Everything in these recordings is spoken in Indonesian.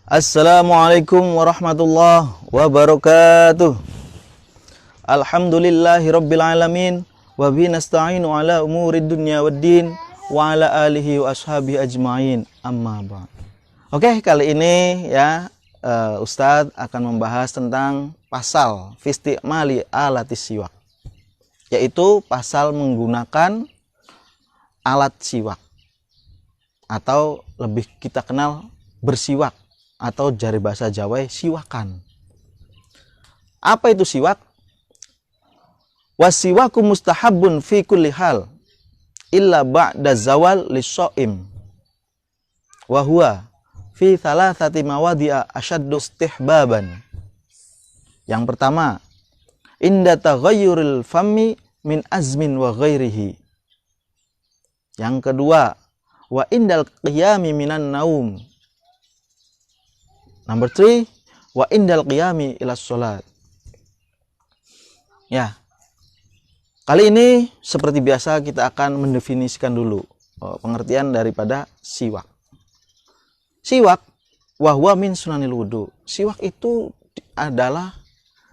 Assalamualaikum warahmatullahi wabarakatuh. Alhamdulillahirabbil alamin wa bihi nasta'inu ala umurid dunya waddin wa ala alihi wa ashabihi ajmain. Amma ba'd. Oke, kali ini ya Ustadz akan membahas tentang pasal fi isti'mali alatis siwak, yaitu pasal menggunakan alat siwak atau lebih kita kenal bersiwak, atau jari bahasa Jawa siwakan. Apa itu siwak? Wasiwaku mustahabun fi kulli hal illa ba'da zawal lis-shaim. Wa huwa fi thalathati mawadi'a ashaddu istihbaban. Yang pertama, inda taghayyuril fammi min azmin wa ghairihi. Yang kedua, wa indal qiyami minan naum. Number 3, wa indal qiyami ilas sholat. Ya, kali ini seperti biasa kita akan mendefinisikan dulu pengertian daripada siwak. Siwak, wahwa min sunanil wudu. Siwak itu adalah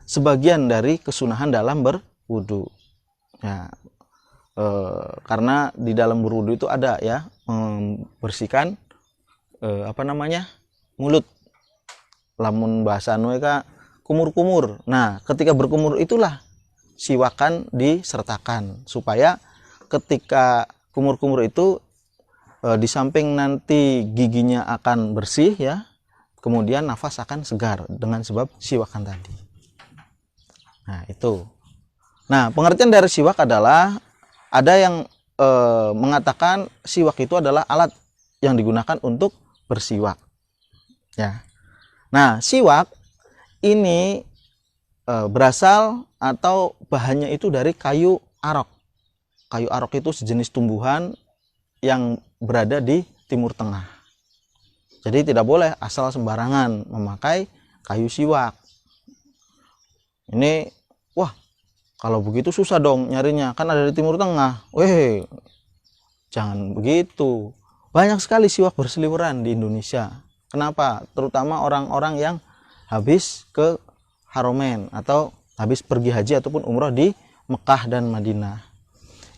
sebagian dari kesunahan dalam berwudu. Ya, karena di dalam berwudu itu ada ya membersihkan mulut. Lamun bahasa nueka kumur-kumur. Nah, ketika berkumur itulah siwakan disertakan supaya ketika kumur-kumur itu di samping nanti giginya akan bersih ya, kemudian nafas akan segar dengan sebab siwakan tadi. Nah, itu. Nah, pengertian dari siwak adalah ada yang mengatakan siwak itu adalah alat yang digunakan untuk bersiwak. Ya. Nah, siwak ini berasal atau bahannya itu dari kayu arok. Kayu arok itu sejenis tumbuhan yang berada di Timur Tengah. Jadi tidak boleh asal sembarangan memakai kayu siwak. Ini, wah, kalau begitu susah dong nyarinya, kan ada di Timur Tengah. Weh, jangan begitu. Banyak sekali siwak berseliweran di Indonesia. Kenapa? Terutama orang-orang yang habis ke Haromen atau habis pergi haji ataupun umroh di Mekah dan Madinah.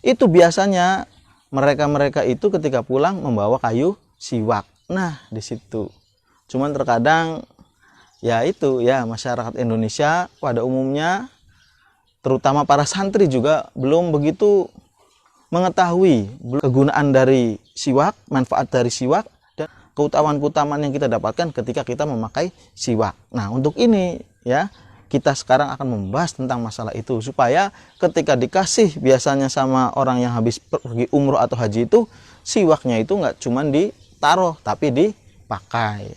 Itu biasanya mereka-mereka itu ketika pulang membawa kayu siwak. Nah, di situ. Cuman terkadang ya itu ya masyarakat Indonesia pada umumnya, terutama para santri juga belum begitu mengetahui kegunaan dari siwak, manfaat dari siwak, keutamaan-keutamaan yang kita dapatkan ketika kita memakai siwak. Nah, untuk ini ya kita sekarang akan membahas tentang masalah itu supaya ketika dikasih biasanya sama orang yang habis pergi umroh atau haji itu, siwaknya itu nggak cuma ditaruh tapi dipakai.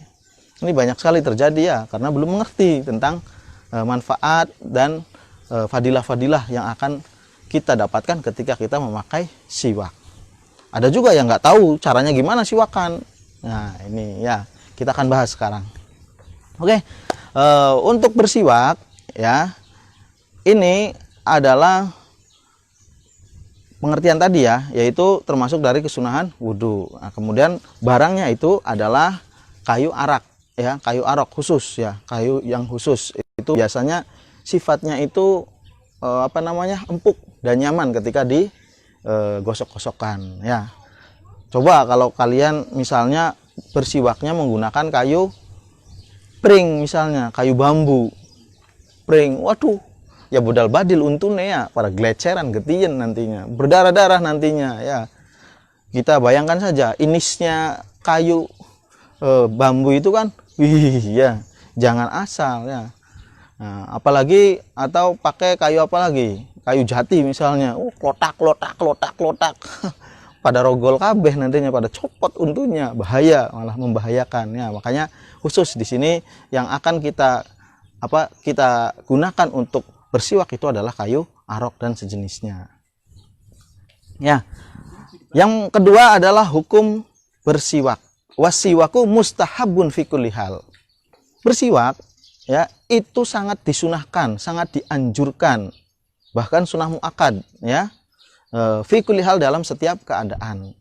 Ini banyak sekali terjadi ya karena belum mengerti tentang manfaat dan fadilah-fadilah yang akan kita dapatkan ketika kita memakai siwak. Ada juga yang nggak tahu caranya gimana siwakan. Nah, ini ya kita akan bahas sekarang. Oke, untuk bersiwak ya, ini adalah pengertian tadi ya, yaitu termasuk dari kesunahan wudhu. Nah, kemudian barangnya itu adalah kayu arak ya, kayu arok khusus ya, kayu yang khusus. Itu biasanya sifatnya itu empuk dan nyaman ketika digosok-gosokkan ya. Coba kalau kalian misalnya bersiwaknya menggunakan kayu pring, misalnya kayu bambu pring, waduh ya budal badil untune ya, pada geleceran getien nantinya, berdarah-darah nantinya ya. Kita bayangkan saja inisnya kayu bambu itu kan, wih ya, jangan asal ya. Nah, apalagi atau pakai kayu apa lagi, kayu jati misalnya, klotak pada rogol kabeh nantinya, pada copot untunya, bahaya, malah membahayakan ya. Makanya khusus di sini yang akan kita gunakan untuk bersiwak itu adalah kayu arok dan sejenisnya. Ya. Yang kedua adalah hukum bersiwak. Wasiwaku mustahabun fi kulli hal. Bersiwak ya itu sangat disunahkan, sangat dianjurkan, bahkan sunah muakkad ya. Fi kulli hal, dalam setiap keadaan.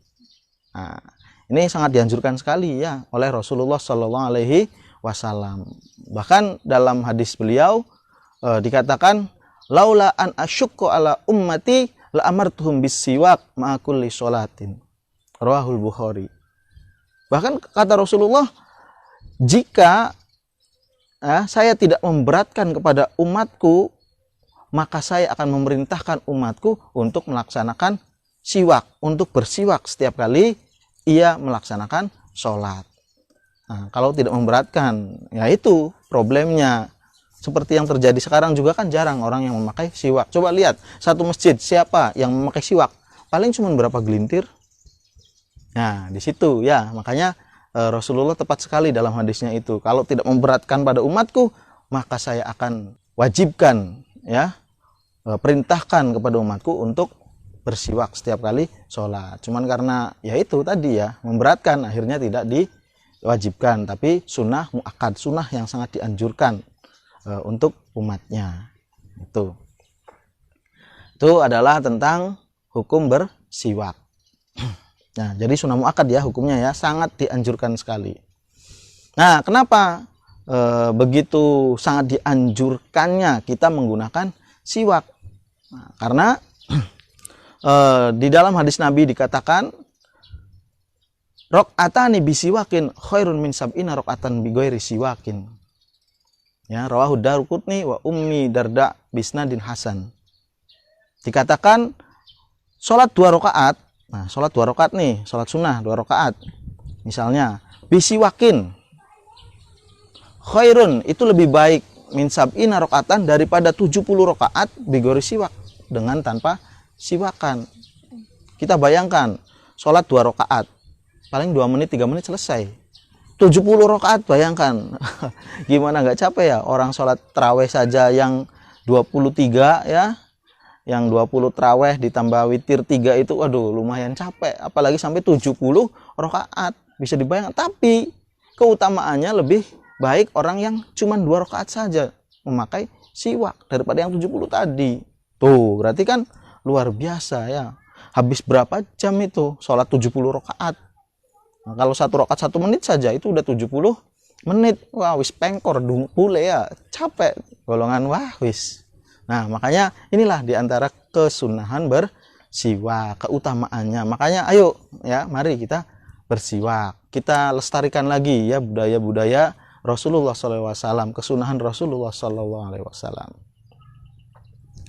Nah, ini sangat dianjurkan sekali ya oleh Rasulullah Shallallahu Alaihi wasallam. Bahkan dalam hadis beliau dikatakan, laula an asyukku ala ummati la amartuhum bisiwak ma'a kulli sholatin. Rawahul Bukhari. Bahkan kata Rasulullah, jika saya tidak memberatkan kepada umatku, maka saya akan memerintahkan umatku untuk melaksanakan siwak, untuk bersiwak setiap kali ia melaksanakan sholat. Nah, kalau tidak memberatkan, ya itu problemnya. Seperti yang terjadi sekarang juga kan jarang orang yang memakai siwak. Coba lihat satu masjid, siapa yang memakai siwak? Paling cuma berapa gelintir. Nah, di situ ya, makanya Rasulullah tepat sekali dalam hadisnya itu. Kalau tidak memberatkan pada umatku, maka saya akan wajibkan, ya, perintahkan kepada umatku untuk bersiwak setiap kali sholat. Cuman karena ya itu tadi ya, memberatkan, akhirnya tidak diwajibkan, tapi sunnah muakkad, sunnah yang sangat dianjurkan untuk umatnya. Itu adalah tentang hukum bersiwak. Nah, jadi sunnah muakkad ya hukumnya ya, sangat dianjurkan sekali. Nah, kenapa begitu sangat dianjurkannya kita menggunakan siwak? Nah, karena di dalam hadis Nabi dikatakan, rok'atani bisiwakin khairun min sab'ina rok'atan bighairi siwakin. Ya, rawahu Daruqutni wa Ummi Darda bisnadin hasan. Dikatakan sholat 2 rakaat. Nah, sholat 2 rakaat nih, sholat sunnah 2 rakaat. Misalnya, bisiwakin khairun, itu lebih baik min sab'ina rakaatan daripada 70 rakaat bighairi siwak, dengan tanpa siwakan. Kita bayangkan sholat 2 rakaat, paling 2 menit 3 menit selesai. 70 rakaat, bayangkan. Gimana nggak capek ya orang sholat taraweh saja yang 23 ya, yang 20 taraweh ditambah witir 3 itu, waduh lumayan capek, apalagi sampai 70 rakaat. Bisa dibayangkan, tapi keutamaannya lebih baik orang yang cuma 2 rakaat saja memakai siwak daripada yang 70 tadi. Tuh, berarti kan luar biasa ya. Habis berapa jam itu sholat 70 rakaat? Nah, kalau 1 rakaat 1 menit saja itu udah 70 menit. Wah, wis pengkor pule ya, capek golongan, wah wis. Nah, makanya inilah diantara kesunahan bersiwak, keutamaannya. Makanya ayo ya, mari kita bersiwak. Kita lestarikan lagi ya budaya-budaya Rasulullah SAW, kesunahan Rasulullah SAW.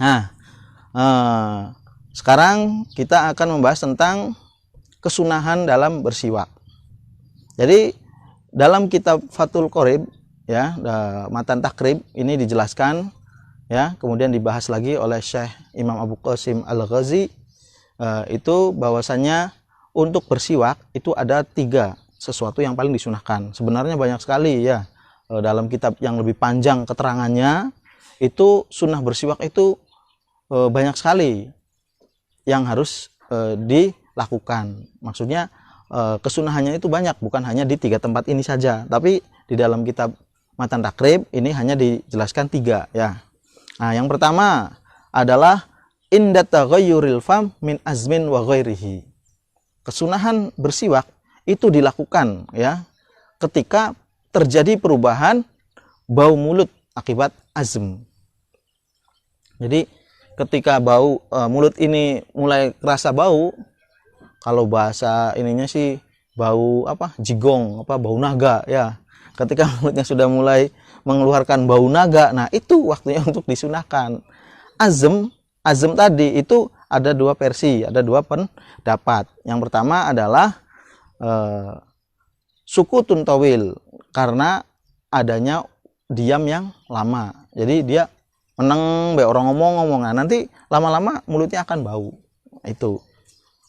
Nah, sekarang kita akan membahas tentang kesunahan dalam bersiwak. Jadi dalam kitab Fathul Qorib ya, Matan Takrib ini dijelaskan ya, kemudian dibahas lagi oleh Syekh Imam Abu Qasim Al-Ghazi, itu bahwasannya untuk bersiwak itu ada 3 sesuatu yang paling disunahkan. Sebenarnya banyak sekali ya, dalam kitab yang lebih panjang keterangannya, itu sunnah bersiwak itu banyak sekali yang harus dilakukan. Maksudnya kesunahannya itu banyak, bukan hanya di 3 tempat ini saja, tapi di dalam kitab Matan Takrib ini hanya dijelaskan 3 ya. Nah, yang pertama adalah inda taghayyuril fam min azmin wa ghairihi. Kesunahan bersiwak itu dilakukan ya ketika terjadi perubahan bau mulut akibat azm. Jadi ketika bau mulut ini mulai kerasa bau, kalau bahasa ininya sih bau apa? Jigong, apa bau naga ya. Ketika mulutnya sudah mulai mengeluarkan bau naga, nah itu waktunya untuk disunahkan. Azm tadi itu ada 2 versi, ada 2 pendapat. Yang pertama adalah sukutun tawil, karena adanya diam yang lama. Jadi dia meneng be orang ngomong-ngomong, nah nanti lama-lama mulutnya akan bau. Itu.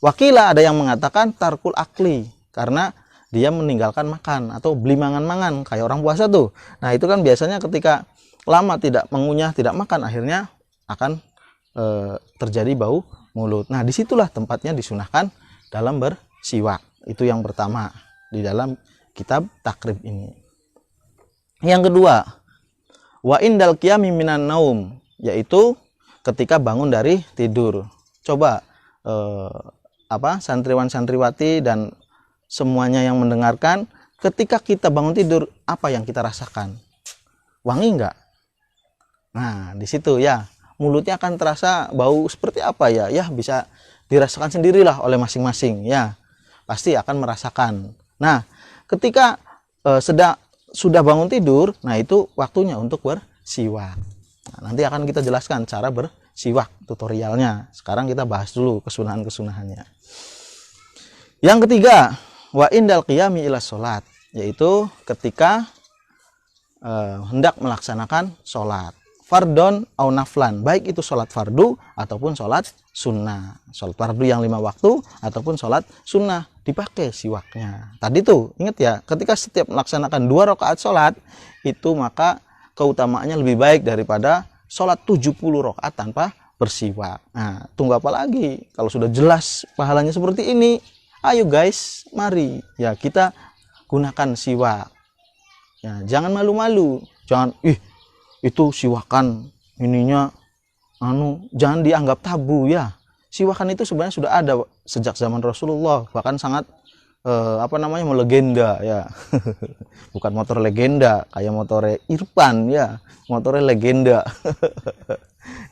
Wakila ada yang mengatakan tarkul akli, karena dia meninggalkan makan atau beli mangan-mangan kayak orang puasa tuh. Nah, itu kan biasanya ketika lama tidak mengunyah, tidak makan, akhirnya akan terjadi bau mulut. Nah, disitulah tempatnya disunahkan dalam bersiwak. Itu yang pertama di dalam kitab Takrib ini. Yang kedua, wa indal qiyami minan naum, yaitu ketika bangun dari tidur. Coba santriwan santriwati dan semuanya yang mendengarkan, ketika kita bangun tidur, apa yang kita rasakan? Wangi enggak? Nah, di situ ya, mulutnya akan terasa bau seperti apa ya? Ya, bisa dirasakan sendirilah oleh masing-masing ya. Pasti akan merasakan. Nah, ketika sudah bangun tidur, nah itu waktunya untuk bersiwak. Nah, nanti akan kita jelaskan cara bersiwak tutorialnya. Sekarang kita bahas dulu kesunahan-kesunahannya. Yang ketiga, wa indal qiyami ila sholat, yaitu ketika hendak melaksanakan sholat fardon au naflan, baik itu sholat fardu ataupun sholat sunnah. Sholat fardu yang 5 waktu ataupun sholat sunnah, dipakai siwaknya. Tadi tuh ingat ya, ketika setiap melaksanakan 2 rakaat sholat itu, maka keutamaannya lebih baik daripada sholat 70 rakaat tanpa bersiwak. Nah, tunggu apa lagi? Kalau sudah jelas pahalanya seperti ini, ayo guys, mari ya kita gunakan siwak. Ya, jangan malu-malu, jangan itu siwakan ininya jangan dianggap tabu ya. Siwakan itu sebenarnya sudah ada sejak zaman Rasulullah, bahkan sangat melegenda ya. Bukan motor legenda kayak motor Irfan ya, motor legenda.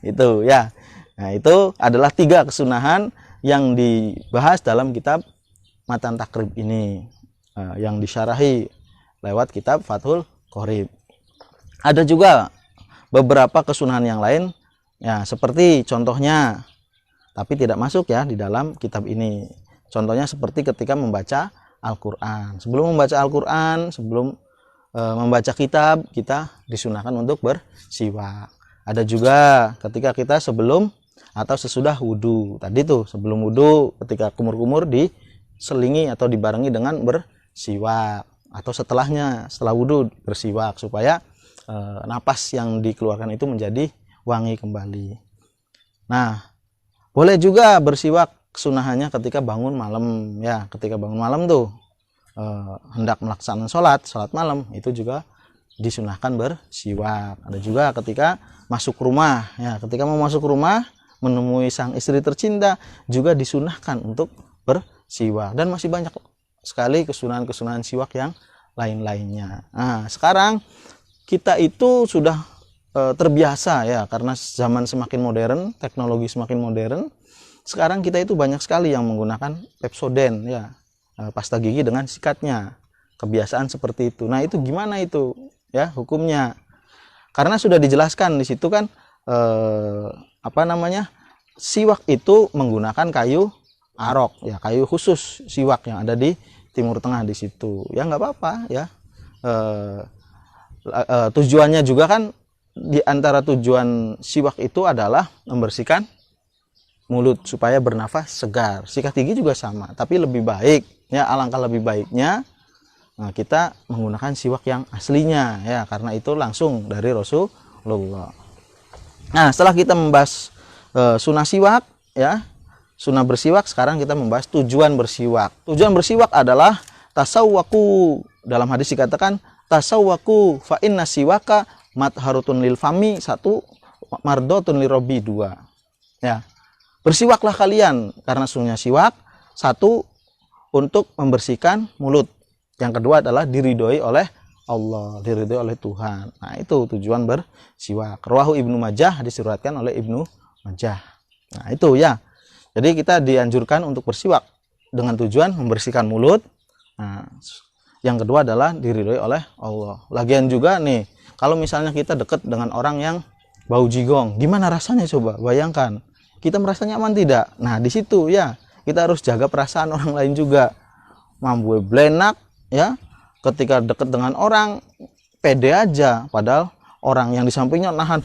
Itu ya. Nah, itu adalah 3 kesunahan yang dibahas dalam kitab Matan Takrib ini, yang disyarahi lewat kitab Fathul Qorib. Ada juga beberapa kesunahan yang lain ya, seperti contohnya, tapi tidak masuk ya di dalam kitab ini. Contohnya seperti ketika membaca Al-Quran. Sebelum membaca Al-Quran, sebelum membaca kitab, kita disunahkan untuk bersiwak. Ada juga ketika kita sebelum atau sesudah wudhu. Tadi tuh sebelum wudhu, ketika kumur-kumur diselingi atau dibarengi dengan bersiwak. Atau setelahnya, setelah wudhu bersiwak, supaya napas yang dikeluarkan itu menjadi wangi kembali. Nah, boleh juga bersiwak kesunahannya ketika bangun malam ya. Ketika bangun malam tuh hendak melaksanakan sholat malam, itu juga disunahkan bersiwak. Ada juga ketika masuk rumah ya, ketika mau masuk rumah menemui sang istri tercinta, juga disunahkan untuk bersiwak. Dan masih banyak sekali kesunahan-kesunahan siwak yang lain-lainnya. Nah, sekarang kita itu sudah terbiasa ya, karena zaman semakin modern, teknologi semakin modern. Sekarang kita itu banyak sekali yang menggunakan Pepsodent ya, pasta gigi dengan sikatnya. Kebiasaan seperti itu. Nah, itu gimana itu ya hukumnya? Karena sudah dijelaskan di situ kan, siwak itu menggunakan kayu arok ya, kayu khusus siwak yang ada di Timur Tengah di situ. Ya nggak apa-apa ya. Tujuannya juga kan, di antara tujuan siwak itu adalah membersihkan mulut supaya bernafas segar. Sikat gigi juga sama, tapi lebih baik ya, alangkah lebih baiknya kita menggunakan siwak yang aslinya ya, karena itu langsung dari Rasulullah. Nah, setelah kita membahas sunnah siwak ya, sunnah bersiwak, sekarang kita membahas tujuan bersiwak. Tujuan bersiwak adalah tasawwaku. Dalam hadis dikatakan tasawwaku fa inna siwaka matharutun lil fami, 1, mardotun lirabbi, 2. Ya. Bersiwaklah kalian karena sunnah siwak, 1 untuk membersihkan mulut. Yang kedua adalah diridhoi oleh Allah, diridhoi oleh Tuhan. Nah, itu tujuan bersiwak. Rawahu Ibnu Majah, diseriwayatkan oleh Ibnu Majah. Nah, itu ya. Jadi kita dianjurkan untuk bersiwak dengan tujuan membersihkan mulut. Nah, yang kedua adalah diridhoi oleh Allah. Lagian juga nih, kalau misalnya kita dekat dengan orang yang bau jigong, gimana rasanya coba? Bayangkan, kita merasa nyaman tidak? Nah, di situ ya, kita harus jaga perasaan orang lain juga. Mampu blenak ya, ketika dekat dengan orang pede aja, padahal orang yang di sampingnya nahan,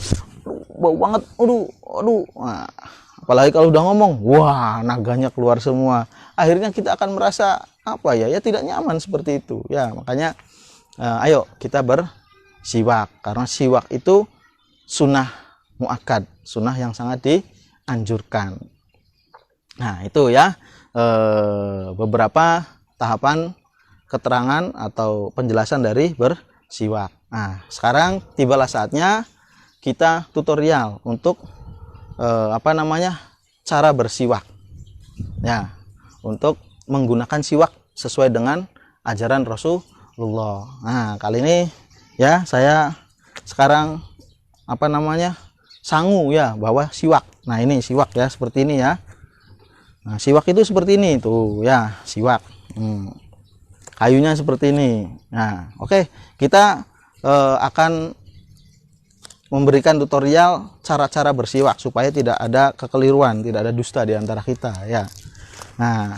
bau banget, aduh. Nah, apalagi kalau udah ngomong, wah, naganya keluar semua. Akhirnya kita akan merasa ya tidak nyaman seperti itu ya. Makanya ayo kita bersiwak, karena siwak itu sunnah muakkad, sunnah yang sangat dianjurkan. Nah, itu ya beberapa tahapan keterangan atau penjelasan dari bersiwak. Nah, sekarang tibalah saatnya kita tutorial untuk cara bersiwak ya, untuk menggunakan siwak sesuai dengan ajaran Rasulullah Allah. Nah, kali ini ya saya sekarang apa namanya? Sangu ya, bawa siwak. Nah, ini siwak ya, seperti ini ya. Nah, siwak itu seperti ini tuh ya, siwak. Kayunya seperti ini. Nah, oke, kita akan memberikan tutorial cara-cara bersiwak supaya tidak ada kekeliruan, tidak ada dusta di antara kita ya. Nah,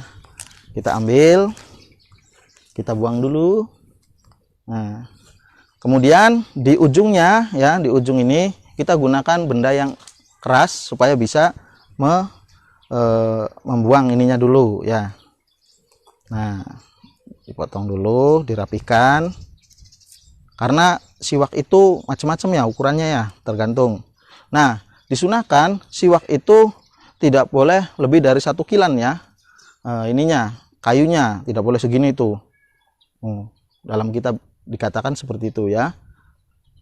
kita ambil, kita buang dulu. Nah, kemudian di ujungnya ya, di ujung ini kita gunakan benda yang keras supaya bisa membuang ininya dulu ya. Nah, dipotong dulu, dirapikan. Karena siwak itu macam-macam ya ukurannya ya, tergantung. Nah, disunahkan siwak itu tidak boleh lebih dari 1 kilan ya. Ininya, kayunya tidak boleh segini tuh. Dalam kitab dikatakan seperti itu ya.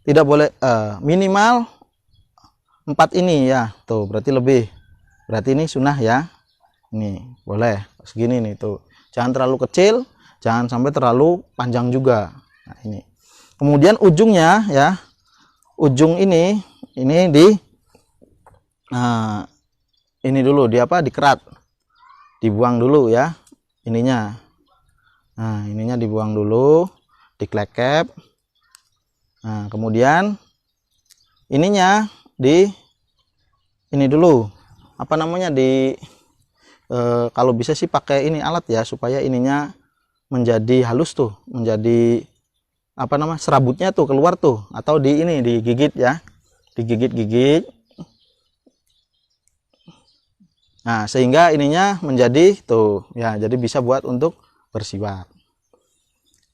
Tidak boleh minimal 4 ini ya. Tuh, berarti lebih. Berarti ini sunnah ya. Ini boleh segini nih tuh. Jangan terlalu kecil, jangan sampai terlalu panjang juga. Nah, ini. Kemudian ujungnya ya, ujung ini di ini dulu di apa, dikerat, dibuang dulu ya ininya. Nah, ininya dibuang dulu, diklekep. Nah, kemudian ininya di ini dulu, apa namanya, di kalau bisa sih pakai ini alat ya, supaya ininya menjadi halus tuh, menjadi apa nama, serabutnya tuh keluar tuh, atau di ini digigit ya, digigit-gigit. Nah, sehingga ininya menjadi tuh ya, jadi bisa buat untuk bersiwak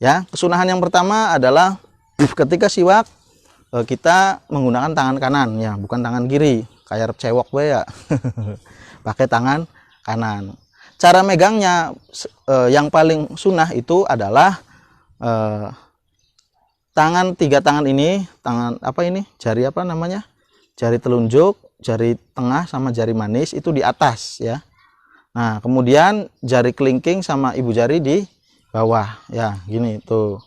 ya. Kesunahan yang pertama adalah ketika siwak kita menggunakan tangan kanan ya, bukan tangan kiri kayak cewek we ya. Pakai tangan kanan. Cara megangnya yang paling sunnah itu adalah tiga tangan ini, tangan apa ini, jari apa namanya, jari telunjuk, jari tengah sama jari manis itu di atas ya. Nah, kemudian jari kelingking sama ibu jari di bawah ya, gini tuh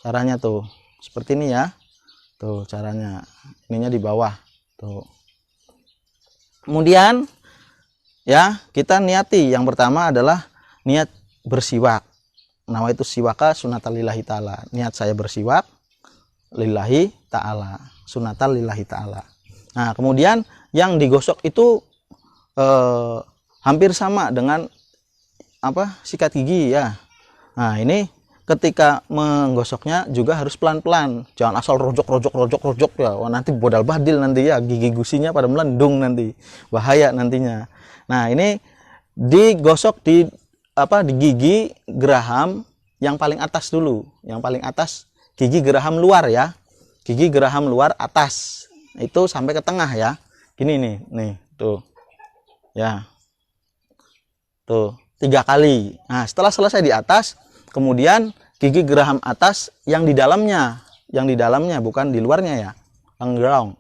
caranya tuh, seperti ini ya, tuh caranya, ininya di bawah tuh. Kemudian ya, kita niati, yang pertama adalah niat bersiwak. Nama itu siwaka sunatan lillahi ta'ala. Niat saya bersiwak lillahi ta'ala, sunatan lillahi ta'ala. Nah, kemudian yang digosok itu hampir sama dengan apa, sikat gigi ya. Nah, ini ketika menggosoknya juga harus pelan-pelan, jangan asal rojok ya. Wah, nanti bodal badil nanti ya, gigi gusinya pada melendung nanti, bahaya nantinya. Nah, ini digosok di apa, di gigi geraham yang paling atas dulu, yang paling atas gigi geraham luar ya, gigi geraham luar atas itu sampai ke tengah ya, gini nih tuh ya, tuh 3 kali. Nah, setelah selesai di atas, kemudian gigi geraham atas yang di dalamnya, bukan di luarnya ya, yang gerong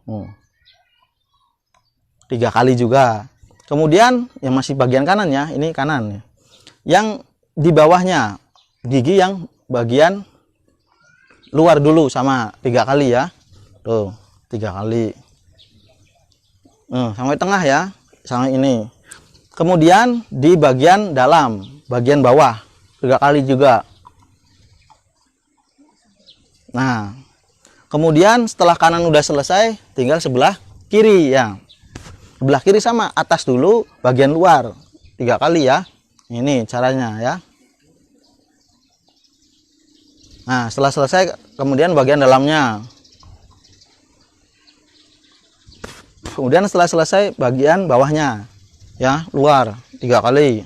3 kali juga. Kemudian yang masih bagian kanan ya, ini kanan ya. Yang di bawahnya, gigi yang bagian luar dulu sama 3 kali ya. Tuh, 3 kali. Sampai tengah ya, sampai ini. Kemudian di bagian dalam, bagian bawah 3 kali juga. Nah, kemudian setelah kanan udah selesai, tinggal sebelah kiri ya. Sebelah kiri sama, atas dulu, bagian luar 3 kali ya. Ini caranya ya. Nah, setelah selesai, kemudian bagian dalamnya. Kemudian setelah selesai, bagian bawahnya ya, luar 3 kali.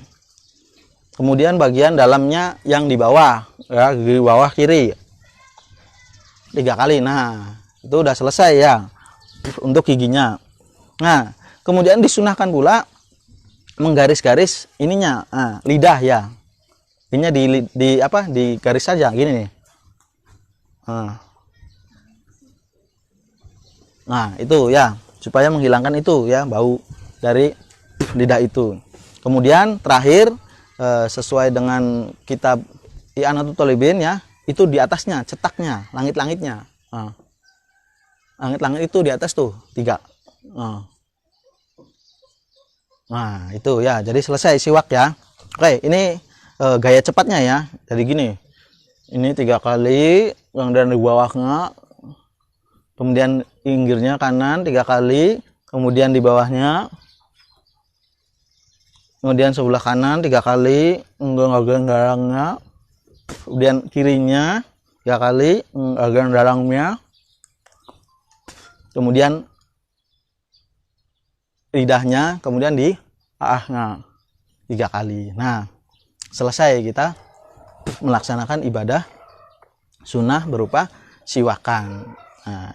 Kemudian bagian dalamnya yang di bawah ya, di bawah kiri 3 kali. Nah, itu udah selesai ya untuk giginya. Nah, kemudian disunahkan pula menggaris-garis ininya, lidah ya. Ininya di apa, di garis saja gini nih. Nah, itu ya, supaya menghilangkan itu ya, bau dari lidah itu. Kemudian terakhir sesuai dengan kitab I'anatul Thalibin ya, itu di atasnya, cetaknya, langit-langitnya. Langit-langit itu di atas tuh 3. Nah itu ya, jadi selesai siwak ya. Oke, ini gaya cepatnya ya. Jadi gini, ini 3 kali, kemudian di bawahnya, kemudian pinggirnya kanan 3 kali, kemudian di bawahnya, kemudian sebelah kanan 3 kali, garangnya, kemudian kirinya 3 kali, garang-garangnya, kemudian lidahnya, kemudian di ahnya 3 kali. Nah, selesai kita melaksanakan ibadah sunnah berupa siwakan. Nah,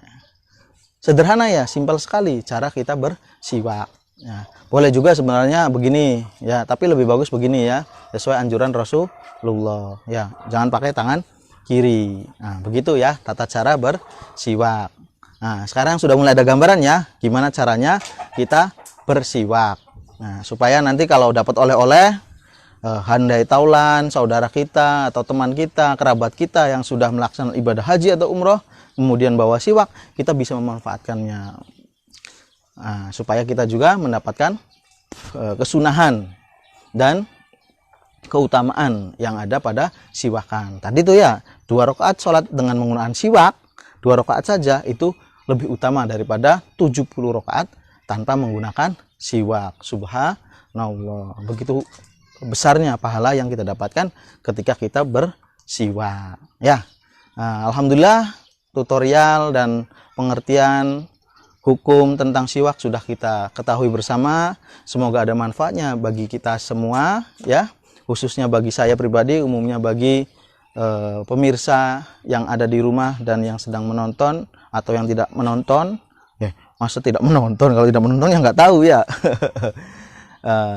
sederhana ya, simpel sekali cara kita bersiwak. Ya, boleh juga sebenarnya begini ya, tapi lebih bagus begini ya, sesuai anjuran Rasulullah. Ya, jangan pakai tangan kiri. Nah, begitu ya tata cara bersiwak. Nah, sekarang sudah mulai ada gambaran ya, gimana caranya kita bersiwak. Nah, supaya nanti kalau dapat oleh-oleh, handai taulan saudara kita atau teman kita, kerabat kita yang sudah melaksanakan ibadah haji atau umroh, kemudian bawa siwak, kita bisa memanfaatkannya. Nah, supaya kita juga mendapatkan kesunahan dan keutamaan yang ada pada siwakan. Tadi tuh ya, 2 rakaat sholat dengan menggunakan siwak, 2 rakaat saja itu lebih utama daripada 70 rakaat tanpa menggunakan siwak. Subhanallah, begitu besarnya pahala yang kita dapatkan ketika kita bersiwak ya. Nah, alhamdulillah tutorial dan pengertian hukum tentang siwak sudah kita ketahui bersama. Semoga ada manfaatnya bagi kita semua ya, khususnya bagi saya pribadi, umumnya bagi pemirsa yang ada di rumah dan yang sedang menonton atau yang tidak menonton. Masa tidak menonton? Kalau tidak menonton ya nggak tahu ya.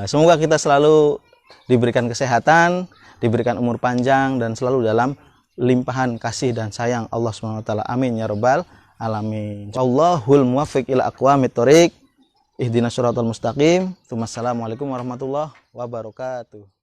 Semoga kita selalu diberikan kesehatan, diberikan umur panjang, dan selalu dalam limpahan kasih dan sayang Allah SWT. Amin ya rabbal alamin. Allahul muwaffiq ila aqwamit thoriq. Ihdinas siratal mustaqim. Wassalamualaikum warahmatullahi wabarakatuh.